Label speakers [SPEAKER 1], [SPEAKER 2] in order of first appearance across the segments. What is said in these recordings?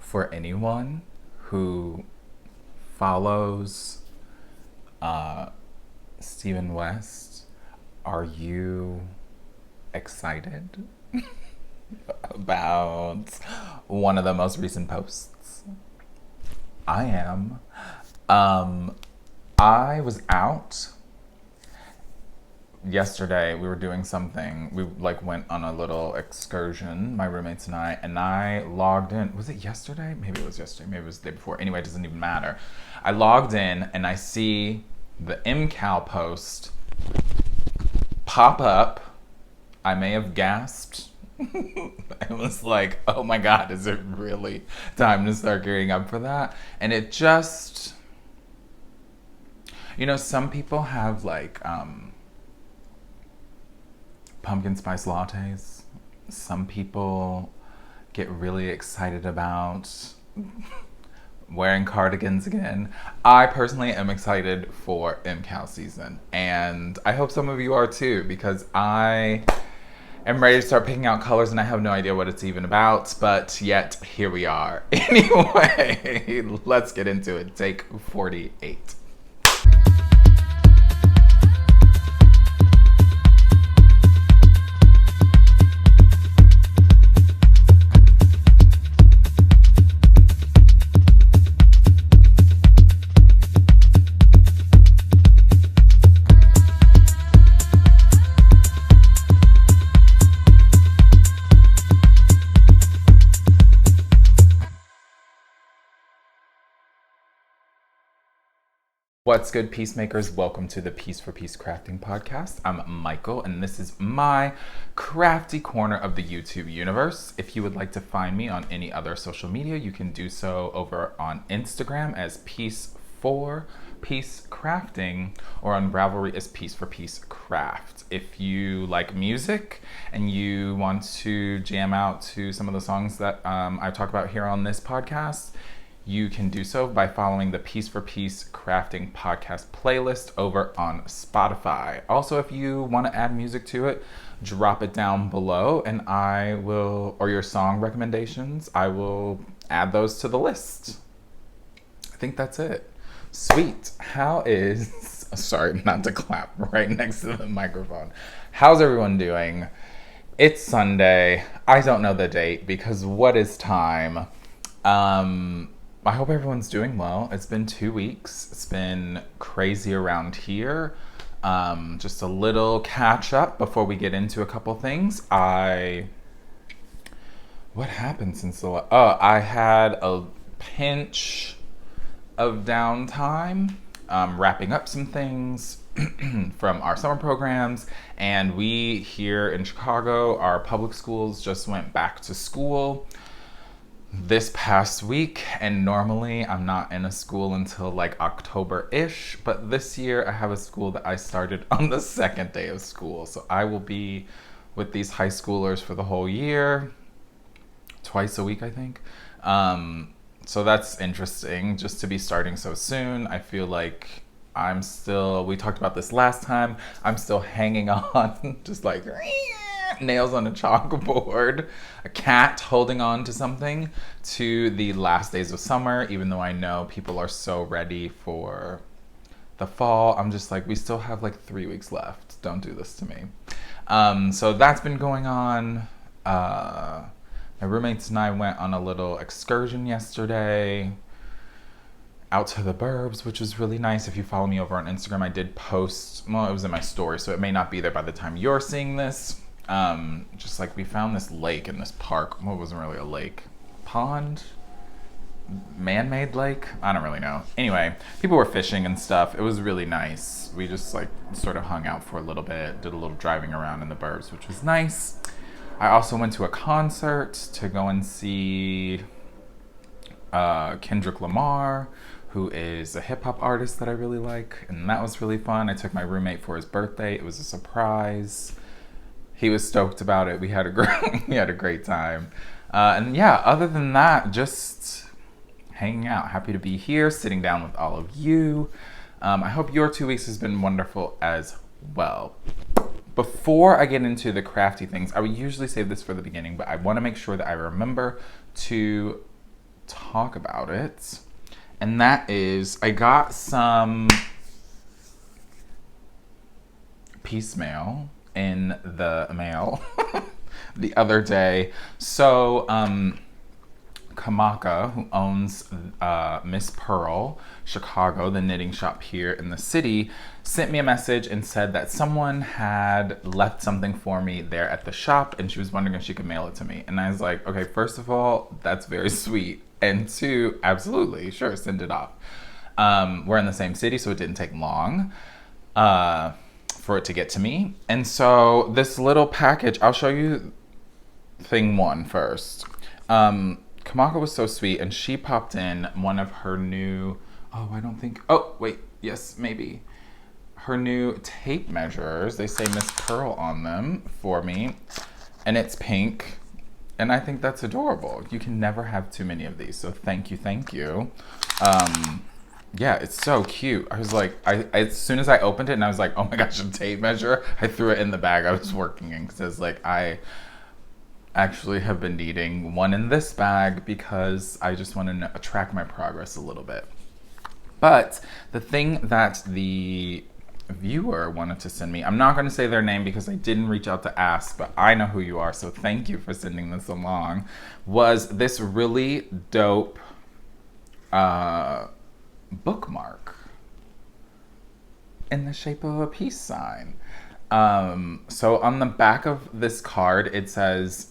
[SPEAKER 1] for anyone who follows Stephen West, are you excited about one of the most recent posts? I am. I was out yesterday. We were doing something. We went on a little excursion, my roommates and I logged in. Was it yesterday? Maybe it was yesterday. Maybe it was the day before. Anyway, it doesn't even matter. I logged in and I see the MCal post pop up. I may have gasped. It was like, oh my God, is it really time to start gearing up for that? And it just, some people have pumpkin spice lattes. Some people get really excited about wearing cardigans again. I personally am excited for MCal season, and I hope some of you are too, because I am ready to start picking out colors and I have no idea what it's even about, but yet here we are. Anyway, let's get into it. Take 48. What's good, peacemakers? Welcome to the Piece4PeaceCrafting Podcast. I'm Michael, and this is my crafty corner of the YouTube universe. If you would like to find me on any other social media, you can do so over on Instagram as Piece4PeaceCrafting, or on Ravelry as Piece4PeaceCraft. If you like music and you want to jam out to some of the songs that I talk about here on this podcast, you can do so by following the Piece4PeaceCrafting podcast playlist over on Spotify. Also, if you want to add music to it, drop it down below and I will, or your song recommendations, I will add those to the list. I think that's it. Sweet. Sorry, not to clap right next to the microphone. How's everyone doing? It's Sunday. I don't know the date because what is time? I hope everyone's doing well. It's been 2 weeks. It's been crazy around here. Just a little catch up before we get into a couple things. What happened since I had a pinch of downtime, wrapping up some things from our summer programs. And we here in Chicago, our public schools just went back to school this past week, and normally I'm not in a school until October-ish, but this year I have a school that I started on the second day of school, so I will be with these high schoolers for the whole year, twice a week I think. So that's interesting, just to be starting so soon. I feel like we talked about this last time, I'm still hanging on, just nails on a chalkboard, a cat holding on to something, to the last days of summer, even though I know people are so ready for the fall. I'm just we still have 3 weeks left. Don't do this to me. So that's been going on. My roommates and I went on a little excursion yesterday out to the burbs, which was really nice. If you follow me over on Instagram, I did post, it was in my story, so it may not be there by the time you're seeing this. We found this lake in this park. Well, it wasn't really a lake. Pond? Man-made lake? I don't really know. Anyway, people were fishing and stuff. It was really nice. We just sort of hung out for a little bit, did a little driving around in the burbs, which was nice. I also went to a concert to go and see Kendrick Lamar, who is a hip-hop artist that I really like, and that was really fun. I took my roommate for his birthday. It was a surprise. He was stoked about it. We had a great time. And yeah, other than that, just hanging out. Happy to be here, sitting down with all of you. I hope your 2 weeks has been wonderful as well. Before I get into the crafty things, I would usually save this for the beginning, but I want to make sure that I remember to talk about it. And that is, I got some piecemeal in the mail the other day. So, Kamaka, who owns Miss Pearl Chicago, the knitting shop here in the city, sent me a message and said that someone had left something for me there at the shop, and she was wondering if she could mail it to me. And I was like, okay, first of all, that's very sweet. And two, absolutely, sure, send it off. We're in the same city, so it didn't take long for it to get to me. And so this little package, I'll show you thing one first. Kamaka was so sweet, and she popped in one of her new, maybe. Her new tape measures. They say Miss Pearl on them for me, and it's pink, and I think that's adorable. You can never have too many of these, so thank you. Yeah, it's so cute. I was like, as soon as I opened it, and I was like, oh my gosh, a tape measure, I threw it in the bag I was working in, because I was like, I actually have been needing one in this bag because I just want to track my progress a little bit. But the thing that the viewer wanted to send me, I'm not going to say their name because I didn't reach out to ask, but I know who you are, so thank you for sending this along, was this really dope bookmark in the shape of a peace sign. So on the back of this card, it says,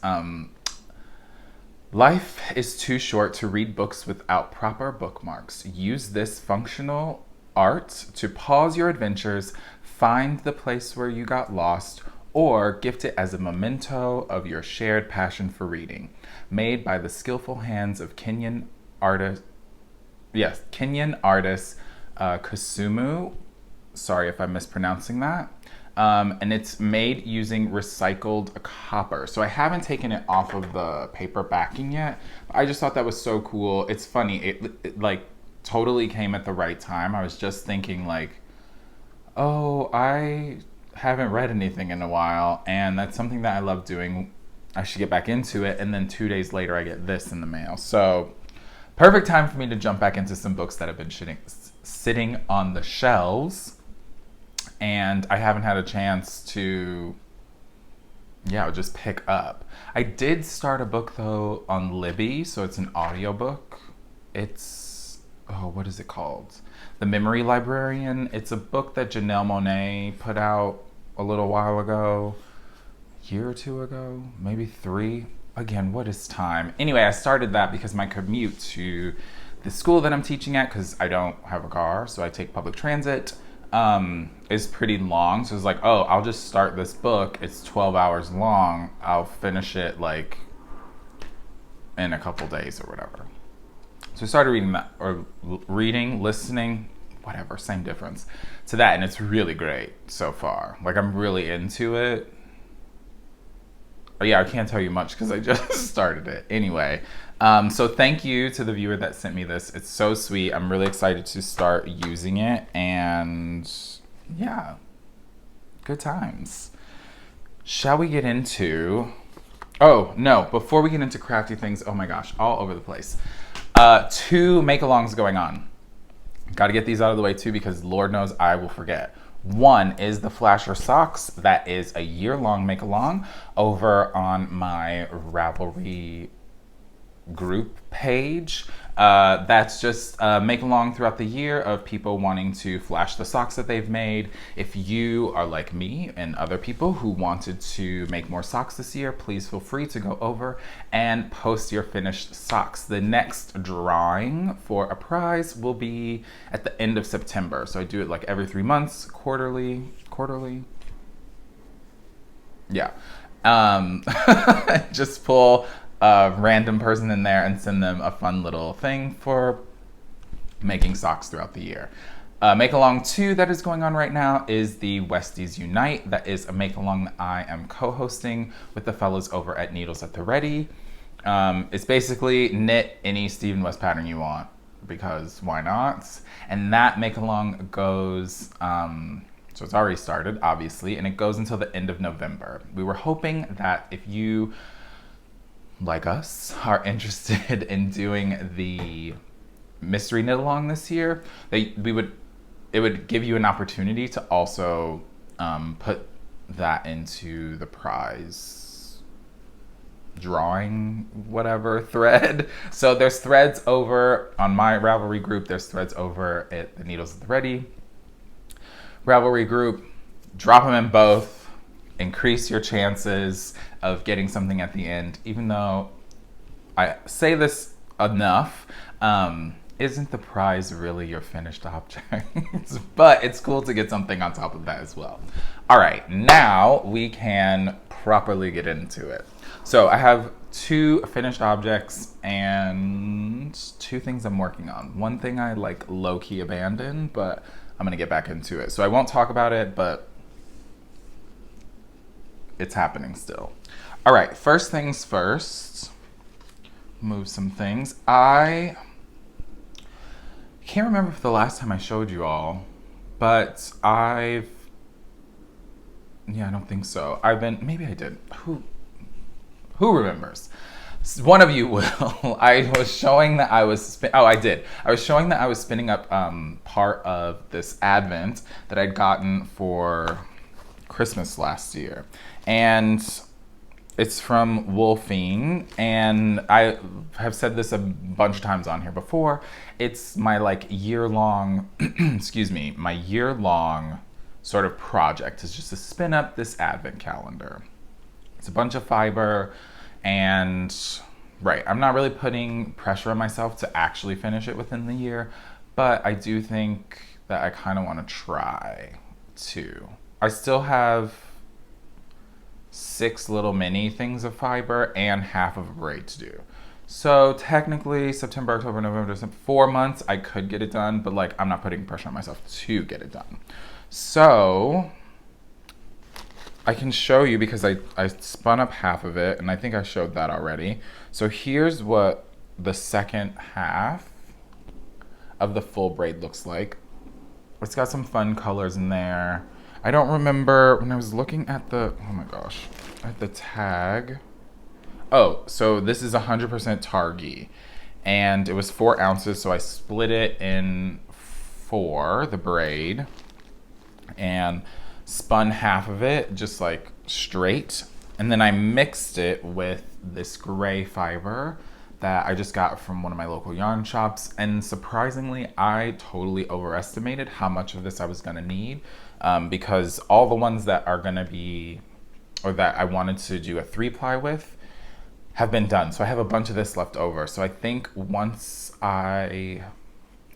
[SPEAKER 1] life is too short to read books without proper bookmarks. Use this functional art to pause your adventures, find the place where you got lost, or gift it as a memento of your shared passion for reading. Made by the skillful hands of Kenyan artist Kusumu. Sorry if I'm mispronouncing that. And it's made using recycled copper. So I haven't taken it off of the paper backing yet. I just thought that was so cool. It's funny, it like totally came at the right time. I was just thinking like, oh, I haven't read anything in a while, and that's something that I love doing. I should get back into it. And then 2 days later, I get this in the mail. So perfect time for me to jump back into some books that have been sitting on the shelves. And I haven't had a chance to, just pick up. I did start a book, though, on Libby, so it's an audiobook. It's, what is it called? The Memory Librarian. It's a book that Janelle Monáe put out a little while ago, a year or two ago, maybe 3. Again, what is time? Anyway, I started that because my commute to the school that I'm teaching at, because I don't have a car, so I take public transit, is pretty long. So it's like, oh, I'll just start this book. It's 12 hours long. I'll finish it like in a couple days or whatever. So I started reading that, or listening, whatever, same difference to that. And it's really great so far. Like, I'm really into it. But yeah, I can't tell you much because I just started it. Anyway, so thank you to the viewer that sent me this. It's so sweet. I'm really excited to start using it. And yeah, good times. Shall we get into... Oh, no. Before we get into crafty things, oh my gosh, all over the place. 2 make-alongs going on. Got to get these out of the way too because Lord knows I will forget. One is the Flasher Socks. That is a year-long make-along over on my Ravelry group page. That's just make-along throughout the year of people wanting to flash the socks that they've made. If you are like me and other people who wanted to make more socks this year, please feel free to go over and post your finished socks. The next drawing for a prize will be at the end of September. So I do it like every 3 months, quarterly. Yeah. Just pull a random person in there and send them a fun little thing for making socks throughout the year. Make-along 2 that is going on right now is the Westies Unite. That is a make-along that I am co-hosting with the fellows over at Needles at the Ready. It's basically knit any Stephen West pattern you want, because why not? And that make-along goes, so it's already started, obviously, and it goes until the end of November. We were hoping that if you like us, are interested in doing the mystery knit along this year, it would give you an opportunity to also put that into the prize drawing whatever thread. So there's threads over on my Ravelry group, there's threads over at the Needles at the Ready Ravelry group. Drop them in both, increase your chances of getting something at the end. Even though I say this enough, isn't the prize really your finished object? But it's cool to get something on top of that as well. All right, now we can properly get into it. So I have 2 finished objects and 2 things I'm working on. One thing I like low-key abandoned, but I'm gonna get back into it. So I won't talk about it, but it's happening still. All right, first things first, move some things. I can't remember if the last time I showed you all, but I don't think so. Maybe I did. Who remembers? One of you will. I was showing that I was, I did. I was showing that I was spinning up part of this advent that I'd gotten for Christmas last year. And it's from Woolfiend, and I have said this a bunch of times on here before. It's my year-long, my year-long sort of project is just to spin up this advent calendar. It's a bunch of fiber, and I'm not really putting pressure on myself to actually finish it within the year, but I do think that I kind of want to try to. I still have 6 little mini things of fiber and half of a braid to do. So technically September, October, November, December, 4 months I could get it done, but I'm not putting pressure on myself to get it done. So I can show you because I spun up half of it, and I think I showed that already. So here's what the second half of the full braid looks like. It's got some fun colors in there. I don't remember when I was looking at the, at the tag. Oh, so this is 100% Targhee, and it was 4 ounces, so I split it in 4, the braid, and spun half of it just straight, and then I mixed it with this gray fiber that I just got from one of my local yarn shops, and surprisingly I totally overestimated how much of this I was gonna need, because all the ones that are gonna be, or that I wanted to do a 3-ply with, have been done. So I have a bunch of this left over. So I think once I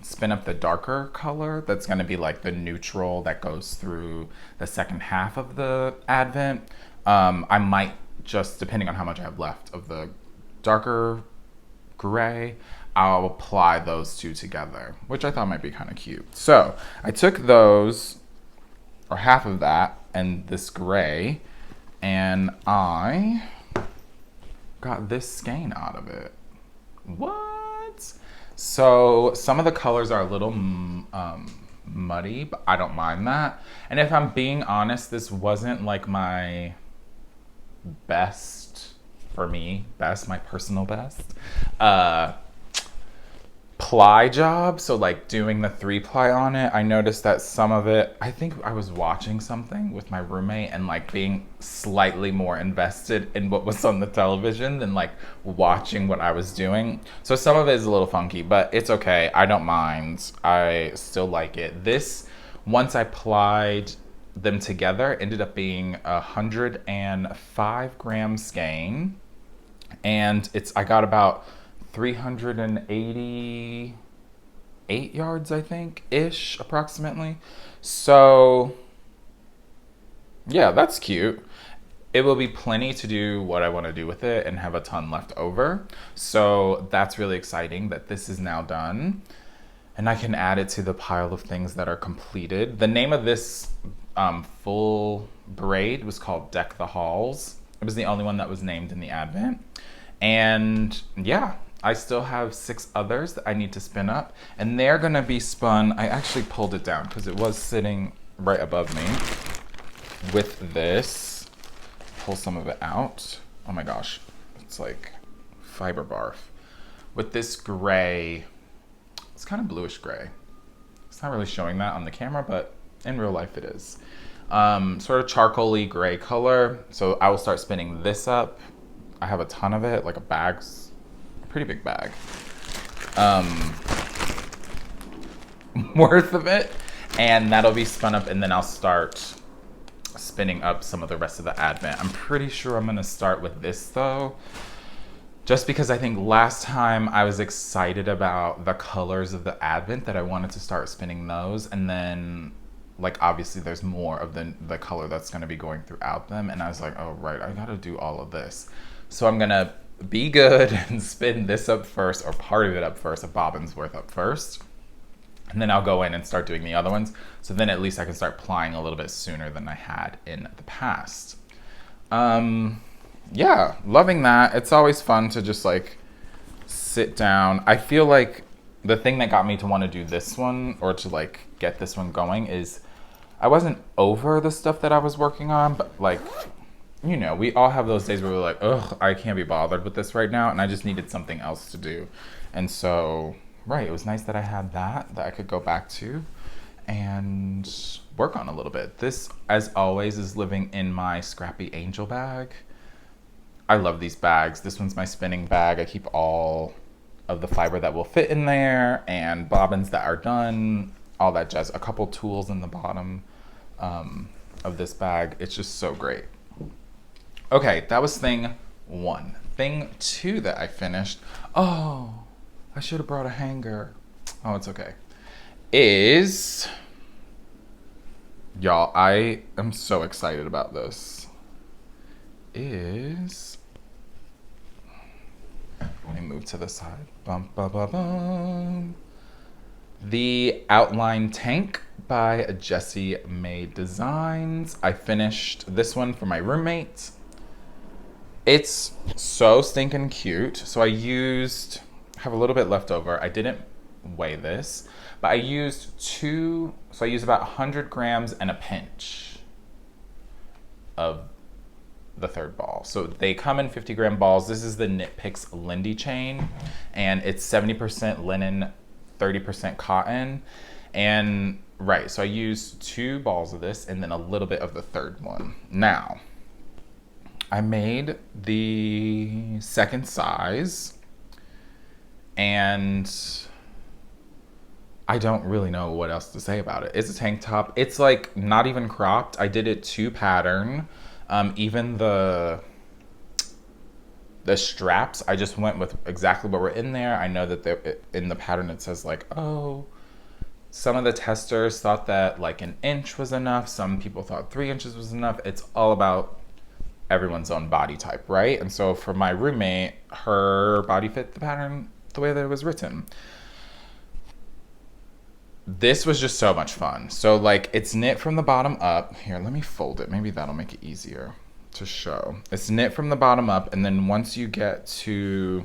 [SPEAKER 1] spin up the darker color, that's gonna be the neutral that goes through the second half of the advent, I might just, depending on how much I have left of the darker gray, I'll apply those 2 together, which I thought might be kind of cute. So I took those, or half of that, and this gray, and I got this skein out of it. What? So some of the colors are a little muddy, but I don't mind that. And if I'm being honest, this wasn't my best, for me, my personal best, ply job. So doing the 3-ply on it, I noticed that some of it, I think I was watching something with my roommate and being slightly more invested in what was on the television than watching what I was doing. So some of it is a little funky, but it's okay. I don't mind. I still like it. This, once I plied them together, ended up being 105 gram skein, and I got about 388 yards, I think, ish, approximately. So yeah, that's cute. It will be plenty to do what I want to do with it and have a ton left over. So that's really exciting that this is now done, and I can add it to the pile of things that are completed. The name of this full braid was called Deck the Halls. It was the only one that was named in the advent. And yeah, I still have 6 others that I need to spin up, and they're gonna be spun. I actually pulled it down because it was sitting right above me with this. Pull some of it out. Oh my gosh, it's fiber barf with this gray. It's kind of bluish gray. It's not really showing that on the camera, but in real life it is. Sort of charcoaly gray color. So I will start spinning this up. I have a ton of it, like a pretty big bag. Worth of it. And that'll be spun up, and then I'll start spinning up some of the rest of the advent. I'm pretty sure I'm gonna start with this though, just because I think last time I was excited about the colors of the advent that I wanted to start spinning those, and then like obviously there's more of the color that's gonna be going throughout them, and I was like, oh right, I gotta do all of this. So I'm gonna be good and spin this up first, or part of it up first, a bobbin's worth up first. And then I'll go in and start doing the other ones. So then at least I can start plying a little bit sooner than I had in the past. Yeah, loving that. It's always fun to just like sit down. I feel like the thing that got me to want to do this one, or to like get this one going, is I wasn't over the stuff that I was working on, but like, you know, we all have those days where we're like, ugh, I can't be bothered with this right now. And I just needed something else to do. And so, right, it was nice that I had that I could go back to and work on a little bit. This, as always, is living in my scrappy angel bag. I love these bags. This one's my spinning bag. I keep all of the fiber that will fit in there and bobbins that are done, all that jazz. A couple tools in the bottom of this bag. It's just so great. Okay, that was thing one. Thing two that I finished. Oh, I should have brought a hanger. Oh, it's okay. Y'all, I am so excited about this. Let me move to the side. Bum, bum, bum, bum. The Outline Tank by Jessie May Designs. I finished this one for my roommate. It's so stinking cute. So I have a little bit left over. I didn't weigh this, but I used about 100 grams and a pinch of the third ball. So they come in 50-gram balls. This is the KnitPicks Lindy chain, and it's 70% linen, 30% cotton. And right, so I used 2 balls of this and then a little bit of the third one. Now, I made the second size, and I don't really know what else to say about it. It's a tank top. It's like not even cropped. I did it to pattern. Even the straps, I just went with exactly what were in there. I know that in the pattern it says like, oh, some of the testers thought that like an inch was enough. Some people thought 3 inches was enough. It's all about everyone's own body type, right? And so for my roommate, her body fit the pattern the way that it was written. This was just so much fun. So like it's knit from the bottom up. Here, let me fold it. Maybe that'll make it easier to show. It's knit from the bottom up, and then once you get to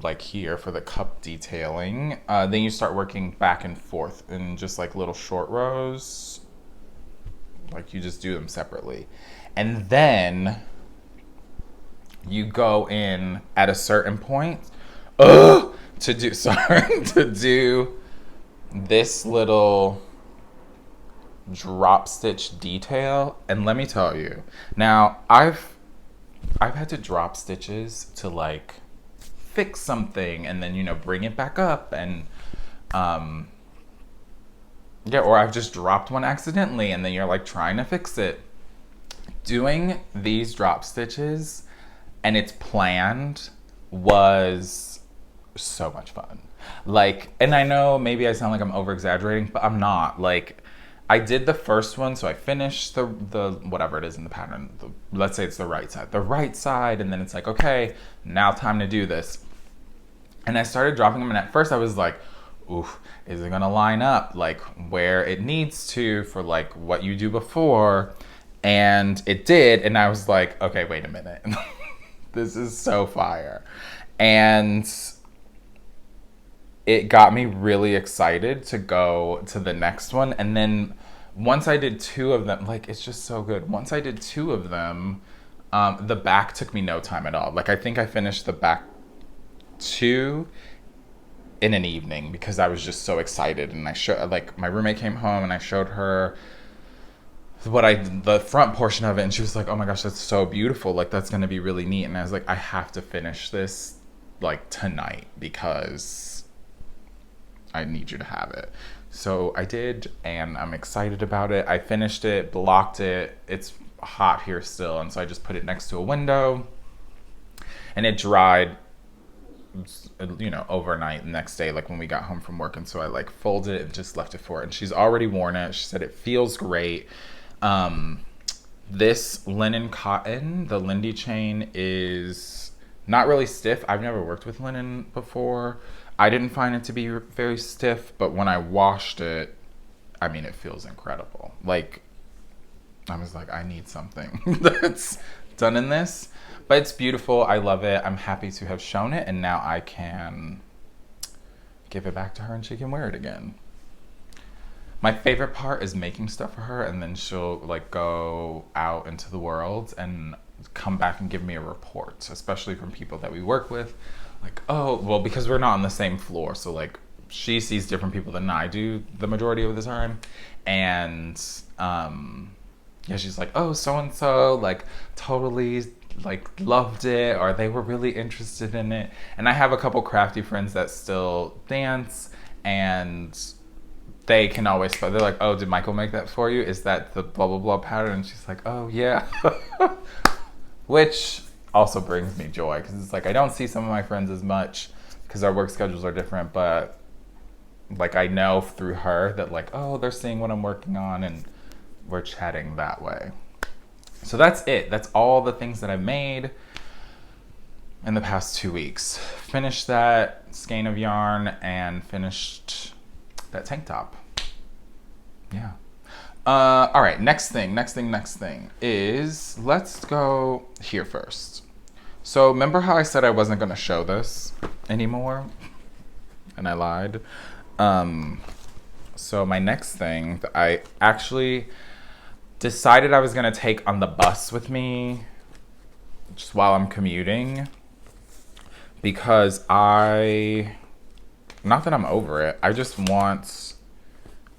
[SPEAKER 1] like here for the cup detailing, then you start working back and forth in just like little short rows. Like you just do them separately. And then you go in at a certain point to do this little drop stitch detail. And let me tell you, now I've had to drop stitches to like fix something and then, you know, bring it back up, and yeah, or I've just dropped one accidentally and then you're like trying to fix it. Doing these drop stitches and it's planned was so much fun. Like, and I know maybe I sound like I'm over exaggerating, but I'm not. Like, I did the first one, so I finished the whatever it is in the pattern. Let's say it's the right side, and then it's like, okay, now time to do this. And I started dropping them, and at first I was like, oof, is it gonna line up like where it needs to for like what you do before? And it did, and I was like, okay, wait a minute. This is so fire. And it got me really excited to go to the next one. And then once I did 2 of them, like, it's just so good. Once I did 2 of them, The back took me no time at all. Like, I think I finished the back 2 in an evening because I was just so excited. And my roommate came home and I showed her the front portion of it, and she was like, oh my gosh, that's so beautiful. Like, that's going to be really neat. And I was like, I have to finish this like tonight because I need you to have it. So I did, and I'm excited about it. I finished it, blocked it. It's hot here still, and so I just put it next to a window, and it dried, overnight the next day, like when we got home from work. And so I like folded it and just left it for her, and she's already worn it. She said it feels great. This linen cotton, the Lindy chain, is not really stiff. I've never worked with linen before. I didn't find it to be very stiff, but when I washed it, I mean, it feels incredible. Like, I was like, I need something that's done in this. But it's beautiful. I love it. I'm happy to have shown it, and now I can give it back to her and she can wear it again. My favorite part is making stuff for her, and then she'll like go out into the world and come back and give me a report, especially from people that we work with. Like, oh, well, because we're not on the same floor, so like she sees different people than I do the majority of the time. And yeah, she's like, oh, so-and-so like totally like loved it, or they were really interested in it. And I have a couple crafty friends that still dance, and they can always, they're like, oh, did Michael make that for you? Is that the blah, blah, blah pattern? And she's like, oh, yeah. Which also brings me joy, because it's like I don't see some of my friends as much because our work schedules are different, but like I know through her that like, oh, they're seeing what I'm working on, and we're chatting that way. So that's it. That's all the things that I've made in the past 2 weeks. Finished that skein of yarn and finished that tank top. Yeah. All right, next thing is, let's go here first. So remember how I said I wasn't gonna show this anymore? And I lied. So my next thing that I actually decided I was gonna take on the bus with me just while I'm commuting, because not that I'm over it, I just want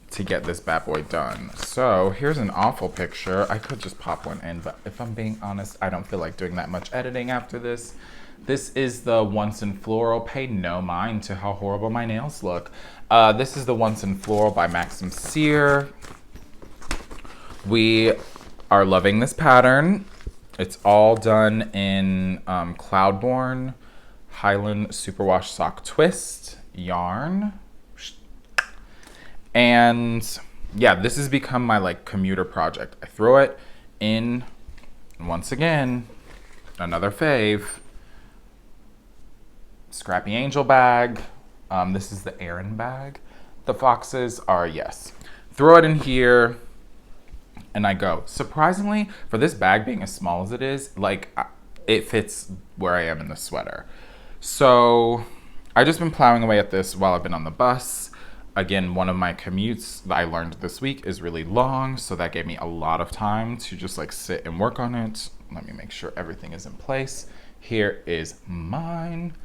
[SPEAKER 1] to get this bad boy done. So here's an awful picture. I could just pop one in, but if I'm being honest, I don't feel like doing that much editing after this. This is the Once in Floral. Pay no mind to how horrible my nails look. This is the Once in Floral by Maxim Sear. We are loving this pattern. It's all done in Cloudborne Highland Superwash Sock Twist yarn. And yeah, this has become my like commuter project. I throw it in, once again, another fave, Scrappy Angel bag. This is the Erin bag. The foxes are, yes. Throw it in here and I go. Surprisingly, for this bag being as small as it is, like it fits where I am in the sweater. So I've just been plowing away at this while I've been on the bus. Again, one of my commutes that I learned this week is really long, so that gave me a lot of time to just like sit and work on it. Let me make sure everything is in place. Here is mine.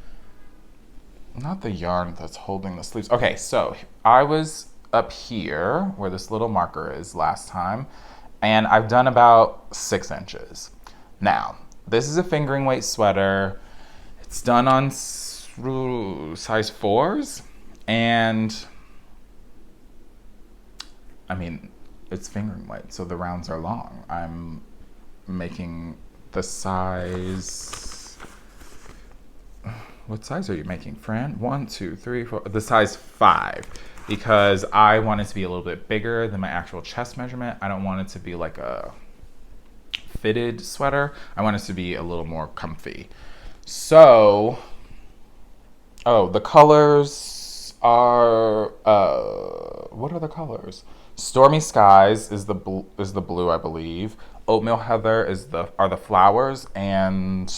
[SPEAKER 1] Not the yarn that's holding the sleeves. Okay, so I was up here where this little marker is last time, and I've done about 6 inches. Now, this is a fingering weight sweater. It's done on size 4s, and I mean, it's fingering weight, so the rounds are long. I'm making the size, what size are you making, Fran? 1, 2, 3, 4, the size 5, because I want it to be a little bit bigger than my actual chest measurement. I don't want it to be like a fitted sweater. I want it to be a little more comfy. So, oh, the colors are, what are the colors? Stormy Skies is the blue, I believe. Oatmeal Heather are the flowers, and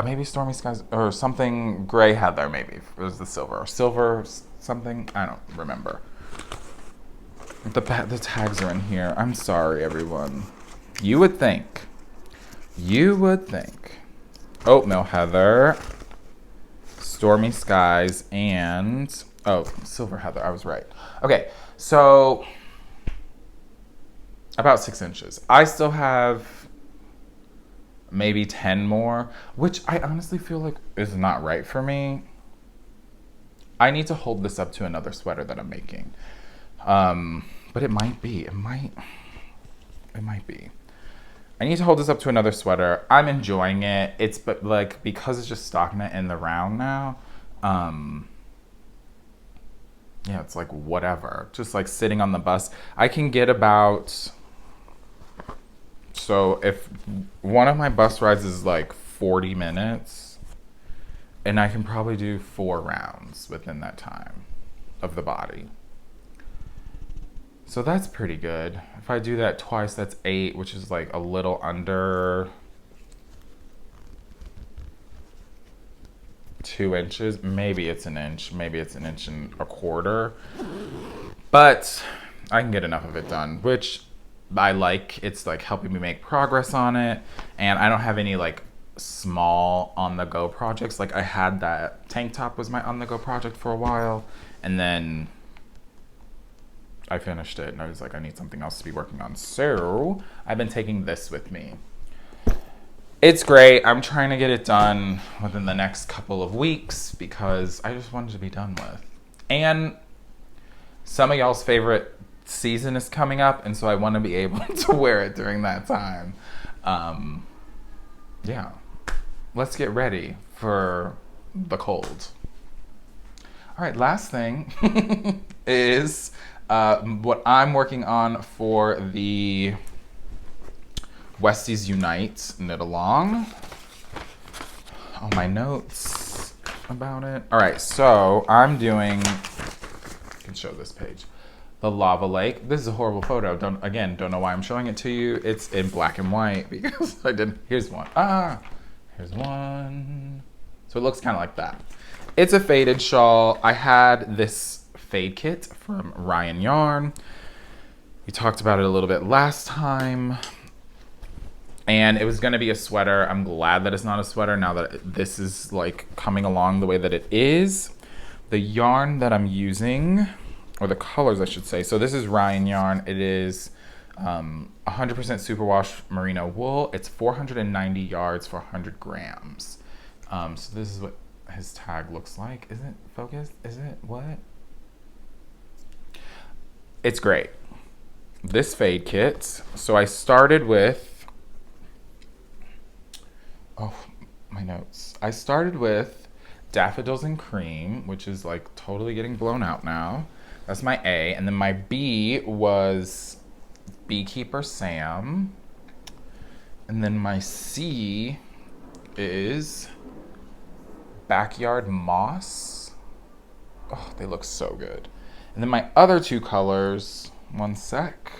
[SPEAKER 1] maybe Stormy Skies or something. Gray Heather maybe was the silver, or silver something. I don't remember. The tags are in here. I'm sorry, everyone. You would think. You would think. Oatmeal Heather, Stormy Skies, and Silver Heather. I was right. Okay, so about 6 inches. I still have maybe 10 more, which I honestly feel like is not right for me. I need to hold this up to another sweater that I'm making. But it might be. It might be. I need to hold this up to another sweater. I'm enjoying it. But like, because it's just stocking it in the round now, yeah, it's like whatever. Just like sitting on the bus. I can get about, so if one of my bus rides is like 40 minutes, and I can probably do 4 rounds within that time of the body. So that's pretty good. If I do that twice, that's 8, which is like a little under 2 inches. Maybe it's an inch. Maybe it's an inch and a quarter. But I can get enough of it done, which I like. It's like helping me make progress on it. And I don't have any like small on-the-go projects. Like I had that tank top was my on-the-go project for a while. And then I finished it and I was like, I need something else to be working on. So I've been taking this with me. It's great. I'm trying to get it done within the next couple of weeks because I just wanted to be done with. And some of y'all's favorite season is coming up, and so I want to be able to wear it during that time. Yeah. Let's get ready for the cold. All right, last thing is what I'm working on for the Westies Unite knit along. All my notes about it. All right, so I'm doing, I can show this page, the lava lake. This is a horrible photo. Don't know why I'm showing it to you. It's in black and white because I didn't. Here's one. Here's one. So it looks kind of like that. It's a faded shawl. I had this fade kit from Ryan Yarn. We talked about it a little bit last time. And it was going to be a sweater. I'm glad that it's not a sweater now that this is like coming along the way that it is. The yarn that I'm using, or the colors I should say. So this is Ryan yarn. It is 100% superwash merino wool. It's 490 yards for 100 grams. So this is what his tag looks like. Is it focused? Is it what? It's great. This fade kit. So I started with, my notes. I started with Daffodils and Cream, which is like totally getting blown out now. That's my A. And then my B was Beekeeper Sam. And then my C is Backyard Moss. Oh, they look so good. And then my other 2 colors, one sec,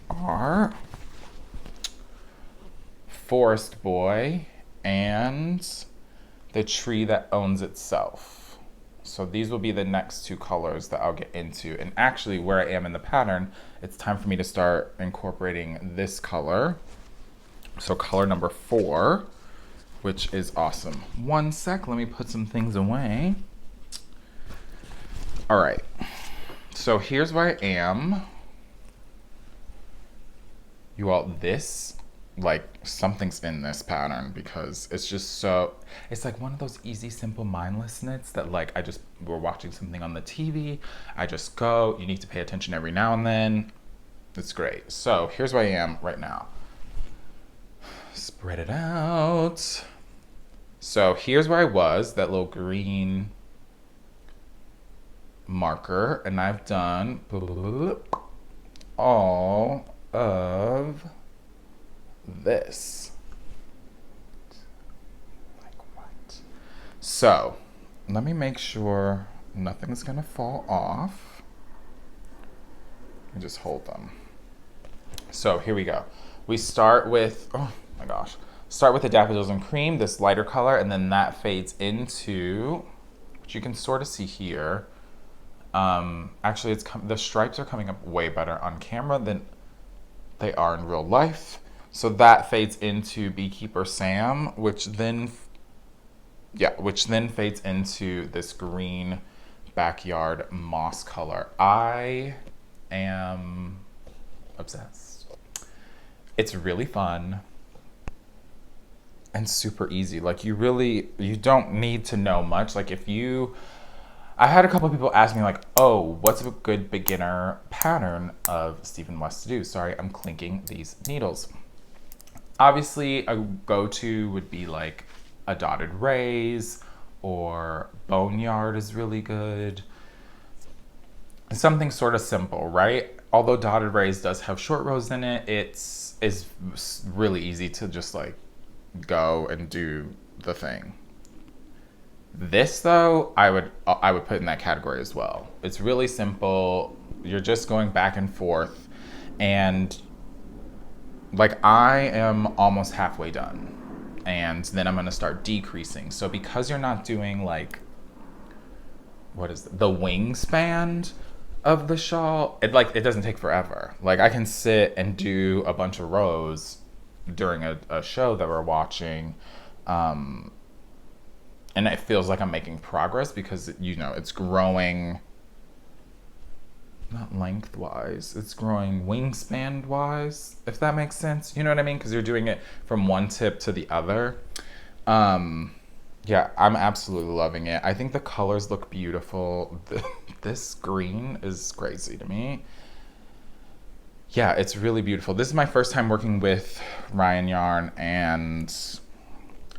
[SPEAKER 1] are Forest Boy and The Tree That Owns Itself. So these will be the next 2 colors that I'll get into. And actually, where I am in the pattern, it's time for me to start incorporating this color. So color number 4, which is awesome. One sec, let me put some things away. All right, so here's where I am. You all, this, like something's in this pattern because it's just so, it's like one of those easy, simple, mindless knits that like we're watching something on the TV. I just go, you need to pay attention every now and then. It's great. So here's where I am right now. Spread it out. So here's where I was, that little green marker, and I've done all of this. Like what? So let me make sure nothing's gonna fall off. And just hold them. So here we go. We start with, oh my gosh, start with the Daffodils and Cream, this lighter color, and then that fades into, which you can sort of see here, Actually, the stripes are coming up way better on camera than they are in real life. So that fades into Beekeeper Sam, which then fades into this green backyard moss color. I am obsessed. It's really fun and super easy. Like you don't need to know much. Like I had a couple of people ask me like, oh, what's a good beginner pattern of Stephen West to do? Sorry, I'm clinking these needles. Obviously, a go-to would be like a dotted raise, or boneyard is really good. Something sort of simple, right? Although dotted raise does have short rows in it, it's really easy to just like go and do the thing. This though, I would put in that category as well. It's really simple. You're just going back and forth, and like I am almost halfway done, and then I'm gonna start decreasing. So because you're not doing like, the wingspan of the shawl, it doesn't take forever. Like I can sit and do a bunch of rows during a show that we're watching, and it feels like I'm making progress because it's growing. Not lengthwise, it's growing wingspan wise, if that makes sense. You know what I mean? Because you're doing it from one tip to the other. Yeah, I'm absolutely loving it. I think the colors look beautiful. This green is crazy to me. Yeah, it's really beautiful. This is my first time working with Ryan Yarn, and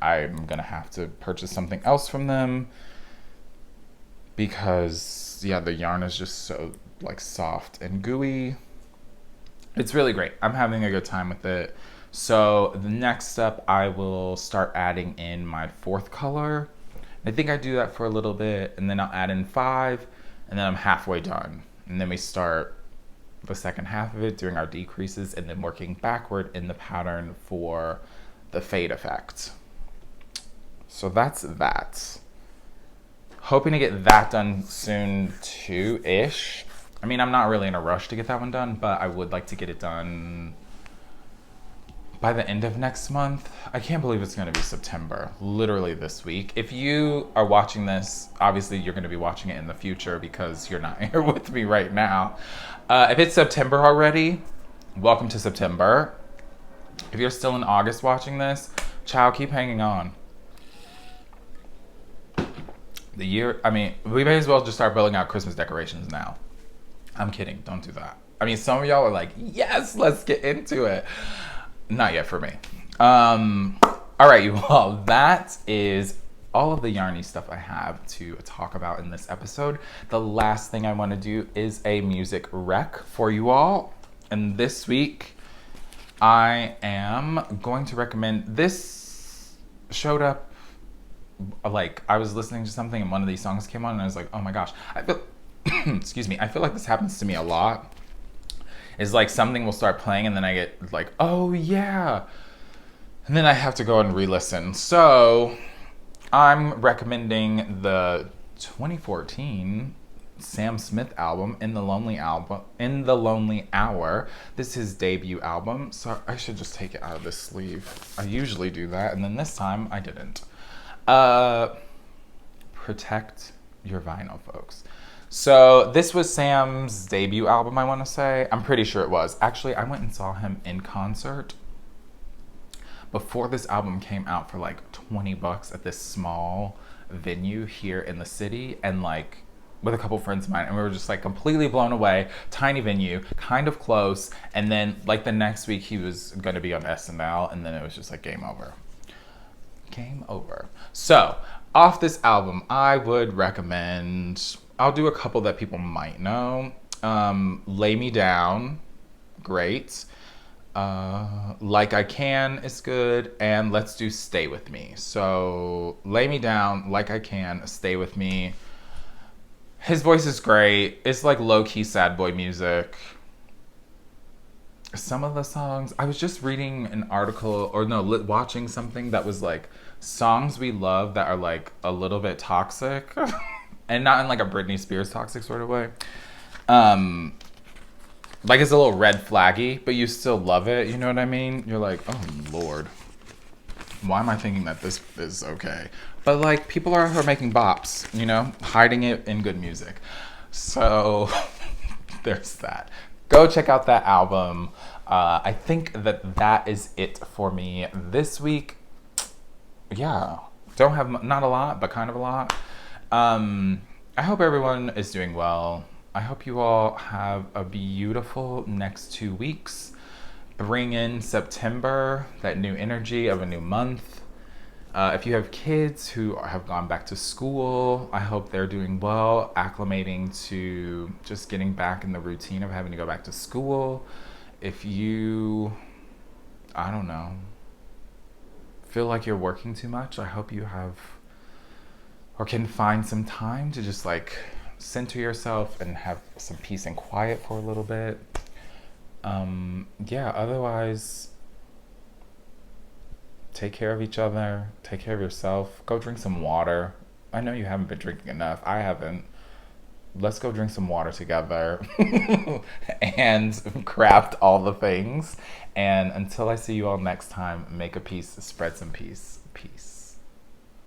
[SPEAKER 1] I'm gonna have to purchase something else from them because the yarn is just so like soft and gooey. It's really great. I'm having a good time with it. So the next step, I will start adding in my fourth color. I think I do that for a little bit, and then I'll add in 5, and then I'm halfway done. And then we start the second half of it, doing our decreases, and then working backward in the pattern for the fade effect. So that's that. Hoping to get that done soon too-ish. I mean, I'm not really in a rush to get that one done, but I would like to get it done by the end of next month. I can't believe it's going to be September, literally this week. If you are watching this, obviously you're going to be watching it in the future because you're not here with me right now. If it's September already, welcome to September. If you're still in August watching this, ciao, keep hanging on. We may as well just start building out Christmas decorations now. I'm kidding, don't do that. I mean, some of y'all are like, yes, let's get into it. Not yet for me. All right, you all, that is all of the yarny stuff I have to talk about in this episode. The last thing I want to do is a music rec for you all. And this week, I am going to recommend, this showed up, like, I was listening to something and one of these songs came on and I was like, oh my gosh. Excuse me, I feel like this happens to me a lot. Is like something will start playing and then I get like, oh yeah. And then I have to go and re-listen. So I'm recommending the 2014 Sam Smith album, In the Lonely Hour. This is his debut album. So I should just take it out of this sleeve. I usually do that, and then this time I didn't. Protect your vinyl, folks. So this was Sam's debut album, I want to say. I'm pretty sure it was. Actually, I went and saw him in concert before this album came out for like $20 at this small venue here in the city, and like with a couple friends of mine, and we were just like completely blown away. Tiny venue, kind of close, and then like the next week he was going to be on SNL, and then it was just like game over. Game over. So off this album, I would recommend, I'll do a couple that people might know. Lay Me Down, great. Like I Can is good, and let's do Stay With Me. So Lay Me Down, Like I Can, Stay With Me. His voice is great. It's like low-key sad boy music. Some of the songs, I was just reading an article, or no, watching something that was like songs we love that are like a little bit toxic. And not in like a Britney Spears toxic sort of way. Like it's a little red flaggy, but you still love it. You know what I mean? You're like, oh Lord, why am I thinking that this is okay? But like people are out here making bops, you know, hiding it in good music. So there's that. Go check out that album. I think that is it for me this week. Yeah, don't have not a lot, but kind of a lot. I hope everyone is doing well. I hope you all have a beautiful next 2 weeks. Bring in September, that new energy of a new month. If you have kids who have gone back to school, I hope they're doing well, acclimating to just getting back in the routine of having to go back to school. If you, I don't know, feel like you're working too much, I hope you have or can find some time to just like center yourself and have some peace and quiet for a little bit. Yeah, otherwise, take care of each other, take care of yourself, go drink some water. I know you haven't been drinking enough. I haven't. Let's go drink some water together and craft all the things. And until I see you all next time, make a peace, spread some peace. Peace.